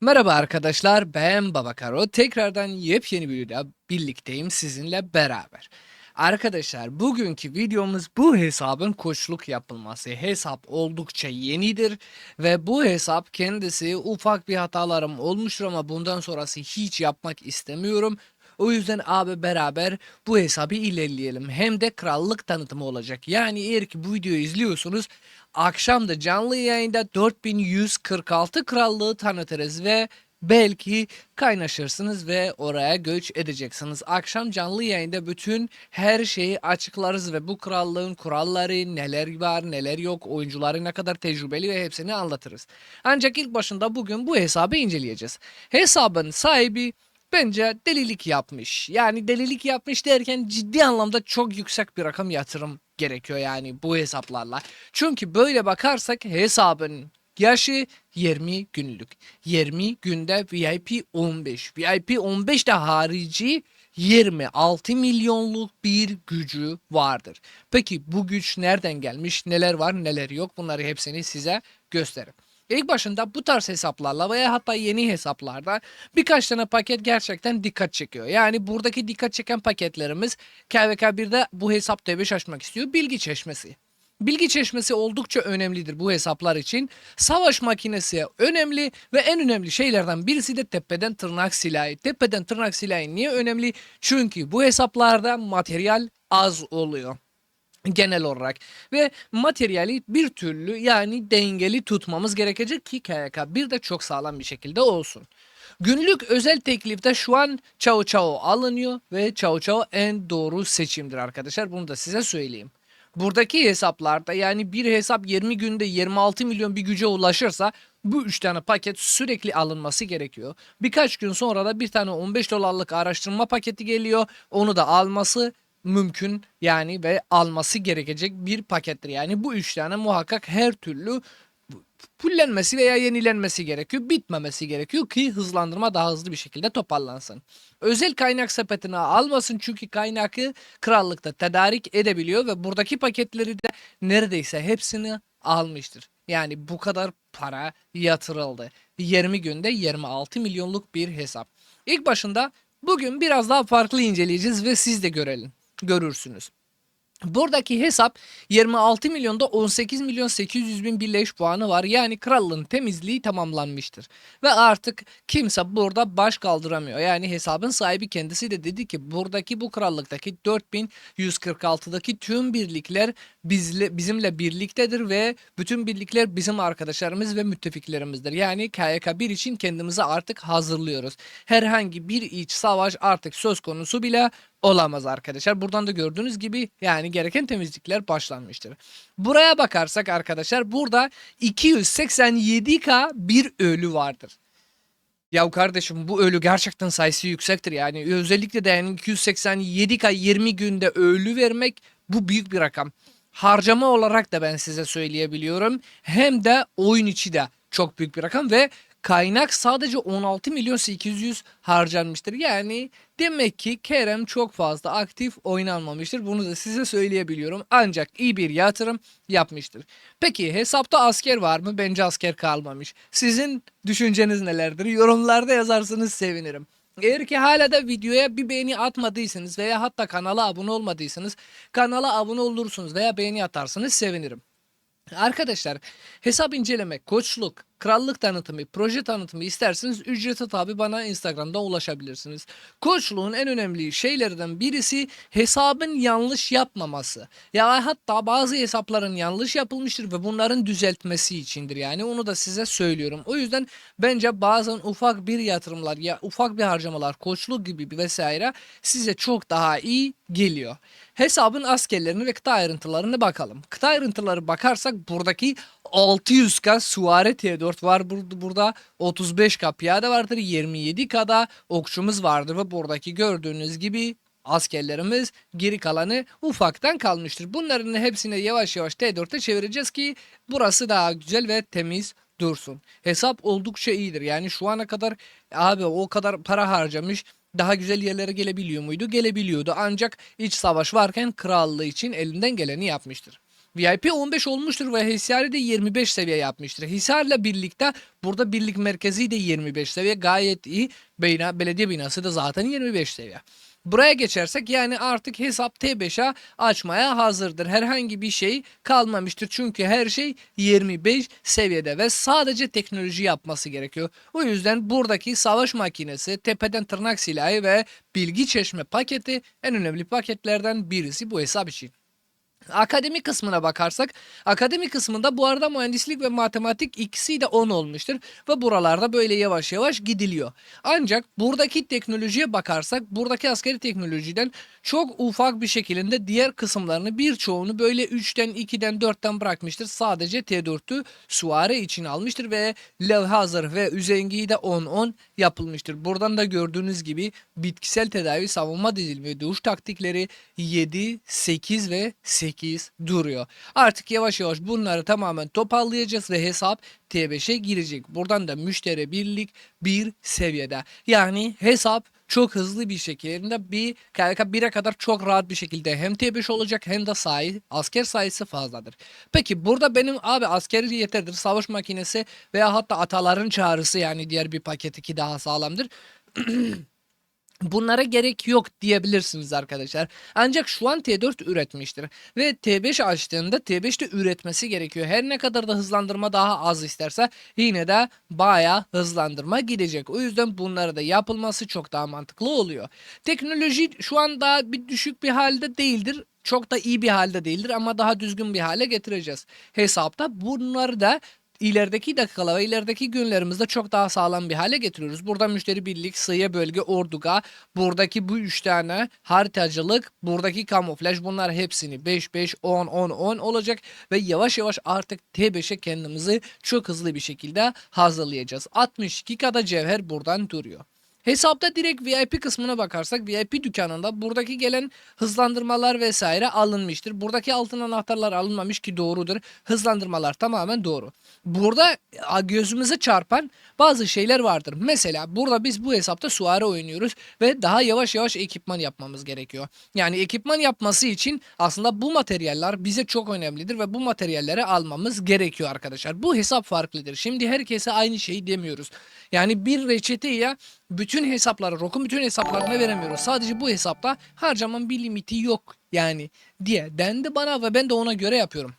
Merhaba arkadaşlar, ben Babakaro. Tekrardan yepyeni bir videoda birlikteyim sizinle beraber. Arkadaşlar bugünkü videomuz bu hesabın koçluk yapılması. Hesap oldukça yenidir ve bu hesap kendisi ufak bir hatalarım olmuştur ama bundan sonrası hiç yapmak istemiyorum. O yüzden abi beraber bu hesabı ilerleyelim. Hem de krallık tanıtımı olacak. Yani eğer ki bu videoyu izliyorsunuz akşam da canlı yayında 4146 krallığı tanıtırız ve belki kaynaşırsınız ve oraya göç edeceksiniz. Akşam canlı yayında bütün her şeyi açıklarız ve bu krallığın kuralları, neler var, neler yok, oyuncuları ne kadar tecrübeli ve hepsini anlatırız. Ancak ilk başında bugün bu hesabı inceleyeceğiz. Hesabın sahibi bence delilik yapmış. Yani delilik yapmış derken ciddi anlamda çok yüksek bir rakam yatırım gerekiyor yani bu hesaplarla. Çünkü böyle bakarsak hesabın yaşı 20 günlük. 20 günde VIP 15. VIP 15 de harici 26 milyonluk bir gücü vardır. Peki bu güç nereden gelmiş? Neler var, neler yok? Bunları hepsini size gösteririm. İlk başında bu tarz hesaplarla veya hatta yeni hesaplarda birkaç tane paket gerçekten dikkat çekiyor. Yani buradaki dikkat çeken paketlerimiz KVK1'de bu hesap T5 açmak istiyor. Bilgi çeşmesi. Bilgi çeşmesi oldukça önemlidir bu hesaplar için. Savaş makinesi önemli ve en önemli şeylerden birisi de tepeden tırnak silahı. Tepeden tırnak silahı niye önemli? Çünkü bu hesaplarda materyal az oluyor genel olarak ve materyali bir türlü yani dengeli tutmamız gerekecek ki KYK bir de çok sağlam bir şekilde olsun. Günlük özel teklifte şu an Cao Cao alınıyor ve Cao Cao en doğru seçimdir arkadaşlar. Bunu da size söyleyeyim. Buradaki hesaplarda yani bir hesap 20 günde 26 milyon bir güce ulaşırsa bu 3 tane paket sürekli alınması gerekiyor. Birkaç gün sonra da bir tane 15 dolarlık araştırma paketi geliyor. Onu da alması mümkün yani ve alması gerekecek bir pakettir. Yani bu 3 tane muhakkak her türlü fullenmesi veya yenilenmesi gerekiyor. Bitmemesi gerekiyor ki hızlandırma daha hızlı bir şekilde toparlansın. Özel kaynak sepetine almasın çünkü kaynağı krallıkta tedarik edebiliyor ve buradaki paketleri de neredeyse hepsini almıştır. Yani bu kadar para yatırıldı. 20 günde 26 milyonluk bir hesap. İlk başında bugün biraz daha farklı inceleyeceğiz ve siz de görürsünüz. Buradaki hesap 26 milyonda 18 milyon 800 bin birleş puanı var. Yani krallığın temizliği tamamlanmıştır. Ve artık kimse burada baş kaldıramıyor. Yani hesabın sahibi kendisi de dedi ki buradaki bu krallıktaki 4146'daki tüm birlikler bizimle birliktedir ve bütün birlikler bizim arkadaşlarımız ve müttefiklerimizdir. Yani KYK1 için kendimizi artık hazırlıyoruz. Herhangi bir iç savaş artık söz konusu bile olamaz arkadaşlar. Buradan da gördüğünüz gibi yani gereken temizlikler başlanmıştır. Buraya bakarsak arkadaşlar burada 287k bir ölü vardır. Ya kardeşim bu ölü gerçekten sayısı yüksektir yani özellikle de yani 287k 20 günde ölü vermek bu büyük bir rakam. Harcama olarak da ben size söyleyebiliyorum. Hem de oyun içi de çok büyük bir rakam ve kaynak sadece 16 milyon 800 harcanmıştır. Yani demek ki Kerem çok fazla aktif oynanmamıştır. Bunu da size söyleyebiliyorum. Ancak iyi bir yatırım yapmıştır. Peki hesapta asker var mı? Bence asker kalmamış. Sizin düşünceniz nelerdir? Yorumlarda yazarsanız sevinirim. Eğer ki hala da videoya bir beğeni atmadıysanız veya hatta kanala abone olmadıysanız kanala abone olursunuz veya beğeni atarsanız sevinirim. Arkadaşlar hesap inceleme, koçluk, krallık tanıtımı, proje tanıtımı isterseniz ücreti tabi bana Instagram'da ulaşabilirsiniz. Koçluğun en önemli şeylerden birisi hesabın yanlış yapmaması. Ya hatta bazı hesapların yanlış yapılmıştır ve bunların düzeltmesi içindir. Yani onu da size söylüyorum. O yüzden bence bazen ufak bir yatırımlar ya ufak bir harcamalar, koçluk gibi bir vesaire size çok daha iyi geliyor. Hesabın askerlerini ve kıta ayrıntılarını bakalım. Kıta ayrıntıları bakarsak buradaki 600k süvari T4 var burada 35k piyade vardır 27k'da okçumuz vardır ve buradaki gördüğünüz gibi askerlerimiz geri kalanı ufaktan kalmıştır. Bunların hepsini yavaş yavaş T4'e çevireceğiz ki burası daha güzel ve temiz dursun. Hesap oldukça iyidir. Yani şu ana kadar abi o kadar para harcamış daha güzel yerlere gelebiliyor muydu? Gelebiliyordu. Ancak iç savaş varken krallığı için elinden geleni yapmıştır. VIP 15 olmuştur ve Hisar'ı da 25 seviye yapmıştır. Hisar'la birlikte burada birlik merkezi de 25 seviye, gayet iyi. Belediye binası da zaten 25 seviye. Buraya geçersek yani artık hesap T5'e açmaya hazırdır. Herhangi bir şey kalmamıştır. Çünkü her şey 25 seviyede ve sadece teknoloji yapması gerekiyor. O yüzden buradaki savaş makinesi, tepeden tırnak silahı ve bilgi çeşme paketi en önemli paketlerden birisi bu hesap için. Akademi kısmına bakarsak, akademi kısmında bu arada mühendislik ve matematik ikisi de 10 olmuştur ve buralarda böyle yavaş yavaş gidiliyor. Ancak buradaki teknolojiye bakarsak, buradaki askeri teknolojiden çok ufak bir şekilde diğer kısımlarını birçoğunu böyle 3'ten 2'den 4'ten bırakmıştır. Sadece T4'ü süvari için almıştır ve levha hazır ve üzengiyi de 10-10 yapılmıştır. Buradan da gördüğünüz gibi bitkisel tedavi, savunma dizilimi ve dövüş taktikleri 7, 8 ve 8 duruyor. Artık yavaş yavaş bunları tamamen toparlayacağız ve hesap T5'e girecek. Buradan da müşteri birlik bir seviyede. Yani hesap çok hızlı bir şekilde bir KVK 1'e kadar çok rahat bir şekilde hem T5 olacak hem de asker sayısı fazladır. Peki burada benim abi askeri yeterdir, savaş makinesi veya hatta ataların çağrısı yani diğer bir paketi ki daha sağlamdır. Bunlara gerek yok diyebilirsiniz arkadaşlar. Ancak şu an T4 üretmiştir. Ve T5 açtığında T5'te üretmesi gerekiyor. Her ne kadar da hızlandırma daha az isterse yine de bayağı hızlandırma gidecek. O yüzden bunları da yapılması çok daha mantıklı oluyor. Teknoloji şu an daha bir düşük bir halde değildir. Çok da iyi bir halde değildir ama daha düzgün bir hale getireceğiz. Hesapta bunları da ilerideki dakikalar ve ilerideki günlerimizde çok daha sağlam bir hale getiriyoruz. Burada müşteri birlik, sığıya bölge, orduga, buradaki bu 3 tane haritacılık, buradaki kamuflaj, bunlar hepsini 5-5, 10-10-10 olacak ve yavaş yavaş artık T5'e kendimizi çok hızlı bir şekilde hazırlayacağız. 62 kada cevher buradan duruyor. Hesapta direkt VIP kısmına bakarsak VIP dükkanında buradaki gelen hızlandırmalar vesaire alınmıştır. Buradaki altın anahtarlar alınmamış ki doğrudur. Hızlandırmalar tamamen doğru. Burada gözümüze çarpan bazı şeyler vardır. Mesela burada biz bu hesapta süvari oynuyoruz ve daha yavaş yavaş ekipman yapmamız gerekiyor. Yani ekipman yapması için aslında bu materyaller bize çok önemlidir ve bu materyalleri almamız gerekiyor arkadaşlar. Bu hesap farklıdır. Şimdi herkese aynı şeyi demiyoruz. Yani bir reçeteyi bütün hesaplara, ROK'un bütün hesaplarına veremiyoruz. Sadece bu hesapta harcamanın bir limiti yok yani diye dendi bana ve ben de ona göre yapıyorum.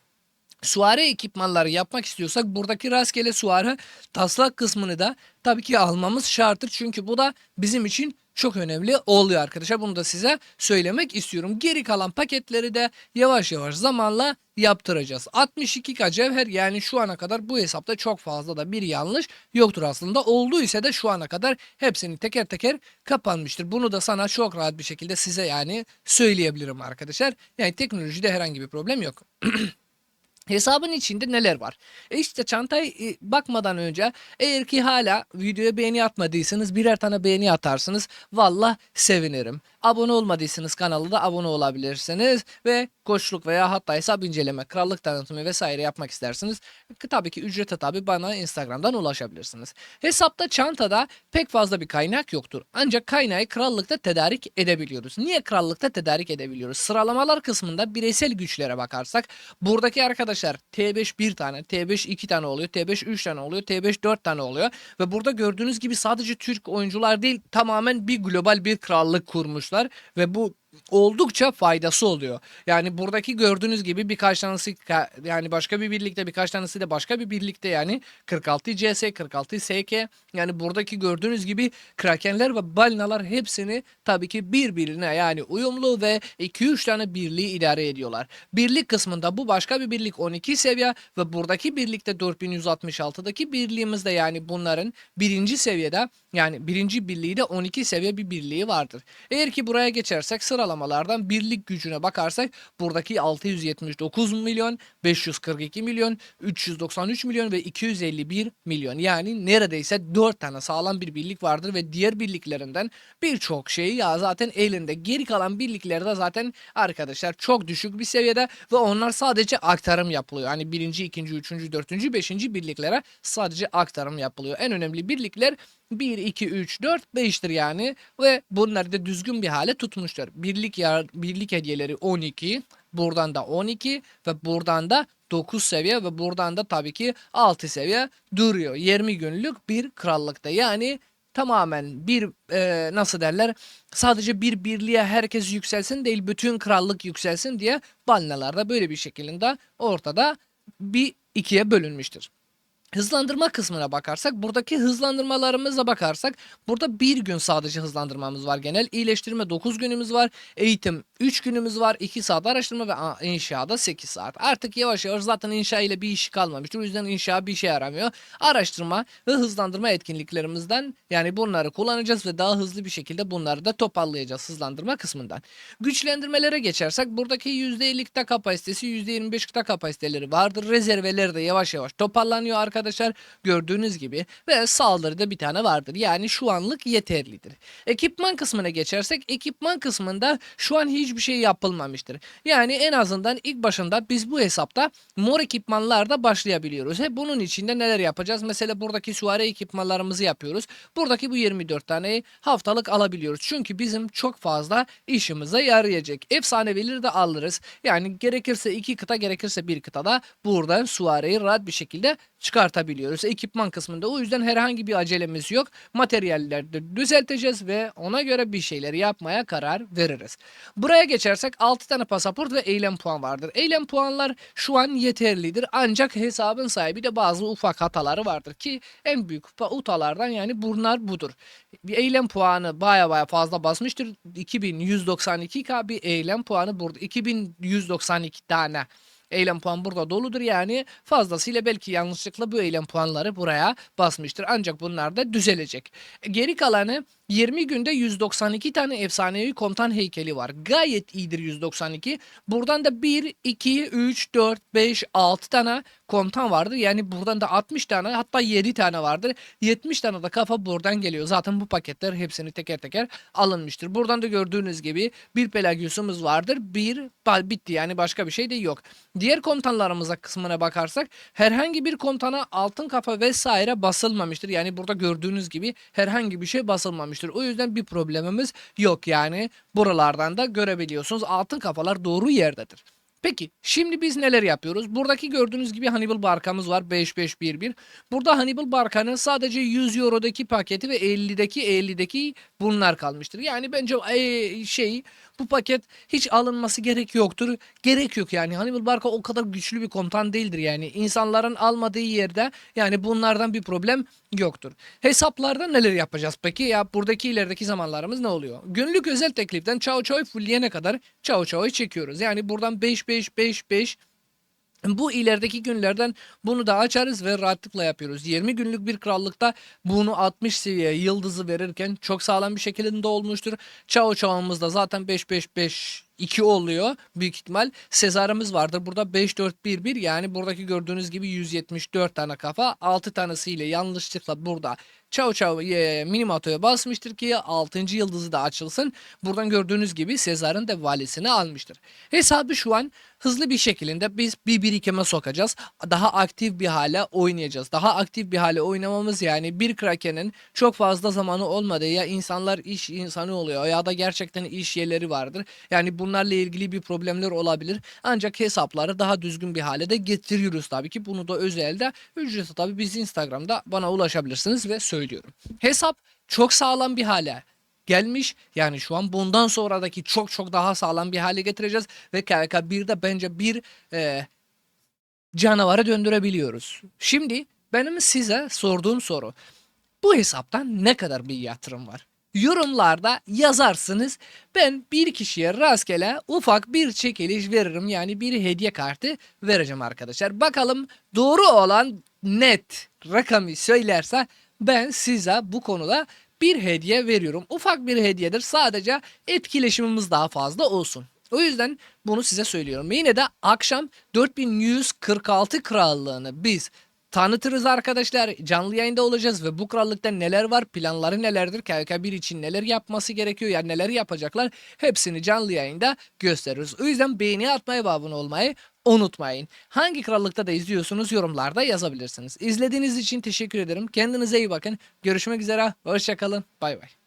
Süvari ekipmanları yapmak istiyorsak buradaki rastgele süvari taslak kısmını da tabii ki almamız şarttır. Çünkü bu da bizim için çok önemli oluyor arkadaşlar. Bunu da size söylemek istiyorum. Geri kalan paketleri de yavaş yavaş zamanla yaptıracağız. 62K cevher yani şu ana kadar bu hesapta çok fazla da bir yanlış yoktur aslında. Olduysa da şu ana kadar hepsini teker teker kapanmıştır. Bunu da sana çok rahat bir şekilde size yani söyleyebilirim arkadaşlar. Yani teknolojide herhangi bir problem yok. Hesabın içinde neler var? İşte çantaya bakmadan önce eğer ki hala videoya beğeni atmadıysanız birer tane beğeni atarsınız. Valla sevinirim. Abone olmadıysanız kanala da abone olabilirsiniz. Ve koçluk veya hatta hesap inceleme, krallık tanıtımı vesaire yapmak istersiniz. Tabii ki ücrete tabi bana Instagram'dan ulaşabilirsiniz. Hesapta çantada pek fazla bir kaynak yoktur. Ancak kaynağı krallıkta tedarik edebiliyoruz. Niye krallıkta tedarik edebiliyoruz? Sıralamalar kısmında bireysel güçlere bakarsak buradaki arkadaşlar T5 bir tane, T5 2 tane oluyor, T5 3 tane oluyor, T5 4 tane oluyor ve burada gördüğünüz gibi sadece Türk oyuncular değil tamamen bir global bir krallık kurmuşlar ve bu oldukça faydası oluyor. Yani buradaki gördüğünüz gibi birkaç tanesi yani başka bir birlikte, birkaç tanesi de başka bir birlikte yani 46 CS, 46 SK, yani buradaki gördüğünüz gibi krakenler ve balinalar hepsini tabii ki birbirine yani uyumlu ve 2-3 tane birliği idare ediyorlar. Birlik kısmında bu başka bir birlik 12 seviye ve buradaki birlikte 4166'daki birliğimizde yani bunların birinci seviyede yani birinci birliği de 12 seviye bir birliği vardır. Eğer ki buraya geçersek sıralamalardan birlik gücüne bakarsak buradaki 679 milyon, 542 milyon, 393 milyon ve 251 milyon. Yani neredeyse 4 tane sağlam bir birlik vardır ve diğer birliklerinden birçok şeyi ya zaten elinde. Geri kalan birliklerde zaten arkadaşlar çok düşük bir seviyede ve onlar sadece aktarım yapılıyor. Hani birinci, ikinci, üçüncü, dördüncü, beşinci birliklere sadece aktarım yapılıyor. En önemli birlikler 1, 2, 3, 4, 5'tir yani ve bunları da düzgün bir hale tutmuşlar. Birlik hediyeleri 12, buradan da 12 ve buradan da 9 seviye ve buradan da tabii ki 6 seviye duruyor. 20 günlük bir krallıkta. Yani tamamen bir nasıl derler, sadece bir birliğe herkes yükselsin değil, bütün krallık yükselsin diye balinalarda böyle bir şekilde ortada bir ikiye bölünmüştür. Hızlandırma kısmına bakarsak, buradaki hızlandırmalarımıza bakarsak, burada bir gün sadece hızlandırmamız var genel. İyileştirme 9 günümüz var. Eğitim 3 günümüz var. 2 saat araştırma ve inşaada 8 saat. Artık yavaş yavaş zaten inşa ile bir işi kalmamıştır. O yüzden inşa bir şey yaramıyor. Araştırma ve hızlandırma etkinliklerimizden yani bunları kullanacağız ve daha hızlı bir şekilde bunları da toparlayacağız hızlandırma kısmından. Güçlendirmelere geçersek, buradaki %50 kıta kapasitesi, %25 kıta kapasiteleri vardır. Rezerveleri de yavaş yavaş toparlanıyor arkadaşlar, gördüğünüz gibi, ve saldırıda bir tane vardır. Yani şu anlık yeterlidir. Ekipman kısmına geçersek, ekipman kısmında şu an hiçbir şey yapılmamıştır. Yani en azından ilk başında biz bu hesapta mor ekipmanlarda başlayabiliyoruz. Bunun içinde neler yapacağız? Mesela buradaki süvari ekipmanlarımızı yapıyoruz. Buradaki bu 24 taneyi haftalık alabiliyoruz. Çünkü bizim çok fazla işimize yarayacak. Efsanevileri de alırız. Yani gerekirse 2 kıta, gerekirse 1 kıtada buradan süvariyi rahat bir şekilde çıkartabiliyoruz ekipman kısmında. O yüzden herhangi bir acelemiz yok. Materyalleri düzelteceğiz ve ona göre bir şeyler yapmaya karar veririz. Buraya geçersek 6 tane pasaport ve eylem puan vardır. Eylem puanlar şu an yeterlidir. Ancak hesabın sahibi de bazı ufak hataları vardır ki en büyük hatalardan yani bunlar budur. Bir eylem puanı baya fazla basmıştır. 2192k bir eylem puanı burada. 2192 tane eylem puan burada doludur, yani fazlasıyla belki yanlışlıkla bu eylem puanları buraya basmıştır. Ancak bunlar da düzelecek. Geri kalanı 20 günde 192 tane efsanevi komutan heykeli var. Gayet iyidir 192. Buradan da 1, 2, 3, 4, 5, 6 tane komutan vardır. Yani buradan da 60 tane, hatta 7 tane vardır. 70 tane de kafa buradan geliyor. Zaten bu paketler hepsini teker teker alınmıştır. Buradan da gördüğünüz gibi bir Pelagius'umuz vardır. Bir bitti, yani başka bir şey de yok. Diğer komutanlarımıza kısmına bakarsak, herhangi bir komutana altın kafa vesaire basılmamıştır. Yani burada gördüğünüz gibi herhangi bir şey basılmamıştır. O yüzden bir problemimiz yok, yani buralardan da görebiliyorsunuz. Altın kafalar doğru yerdedir. Peki şimdi biz neler yapıyoruz? Buradaki gördüğünüz gibi Hannibal Barka'mız var, 5511. Burada Hannibal Barka'nın sadece 100 eurodaki paketi ve 50'deki bunlar kalmıştır. Yani bence bu paket hiç alınması gerek yoktur. Gerek yok yani. Hannibal Barca o kadar güçlü bir komutan değildir yani. İnsanların almadığı yerde yani bunlardan bir problem yoktur. Hesaplarda neler yapacağız peki? Ya buradaki ilerideki zamanlarımız ne oluyor? Günlük özel tekliften Chow Chow'u fullleyene kadar Chow Chow'u çekiyoruz. Yani buradan 5-5-5-5, bu ilerideki günlerden bunu da açarız ve rahatlıkla yapıyoruz. 20 günlük bir krallıkta bunu 60 seviye yıldızı verirken çok sağlam bir şekilde olmuştur. Chow da zaten 5-5-5-2 oluyor büyük ihtimal. Sezar'ımız vardır. Burada 5-4-1-1, yani buradaki gördüğünüz gibi 174 tane kafa. 6 tanesiyle yanlışlıkla burada Minimato'ya basmıştır ki 6. yıldızı da açılsın. Buradan gördüğünüz gibi Sezar'ın da valisini almıştır. Hesabı şu an hızlı bir şekilde biz bir birikime sokacağız. Daha aktif bir hale oynayacağız. Daha aktif bir hale oynamamız, yani bir Kraken'in çok fazla zamanı olmadığı, ya insanlar iş insanı oluyor ya da gerçekten iş yerleri vardır. Yani bunlarla ilgili bir problemler olabilir. Ancak hesapları daha düzgün bir hale de getiriyoruz tabii ki. Bunu da özelde ücreti tabii biz Instagram'da bana ulaşabilirsiniz ve söylüyorum. Hesap çok sağlam bir hale gelmiş. Yani şu an bundan sonradaki çok daha sağlam bir hale getireceğiz ve KK1'de bence bir canavara döndürebiliyoruz. Şimdi benim size sorduğum soru: bu hesaptan ne kadar bir yatırım var? Yorumlarda yazarsınız. Ben bir kişiye rastgele ufak bir çekiliş veririm. Yani bir hediye kartı vereceğim arkadaşlar. Bakalım doğru olan net rakamı söylerse ben size bu konuda bir hediye veriyorum. Ufak bir hediyedir. Sadece etkileşimimiz daha fazla olsun. O yüzden bunu size söylüyorum. Yine de akşam 4146 krallığını biz tanıtırız arkadaşlar. Canlı yayında olacağız ve bu krallıkta neler var, planları nelerdir, KK1 için neler yapması gerekiyor, yani neler yapacaklar, hepsini canlı yayında gösteririz. O yüzden beğeni atmayı ve abone olmayı unutmayın. Hangi krallıkta da izliyorsunuz yorumlarda yazabilirsiniz. İzlediğiniz için teşekkür ederim. Kendinize iyi bakın. Görüşmek üzere. Hoşçakalın. Bay bay.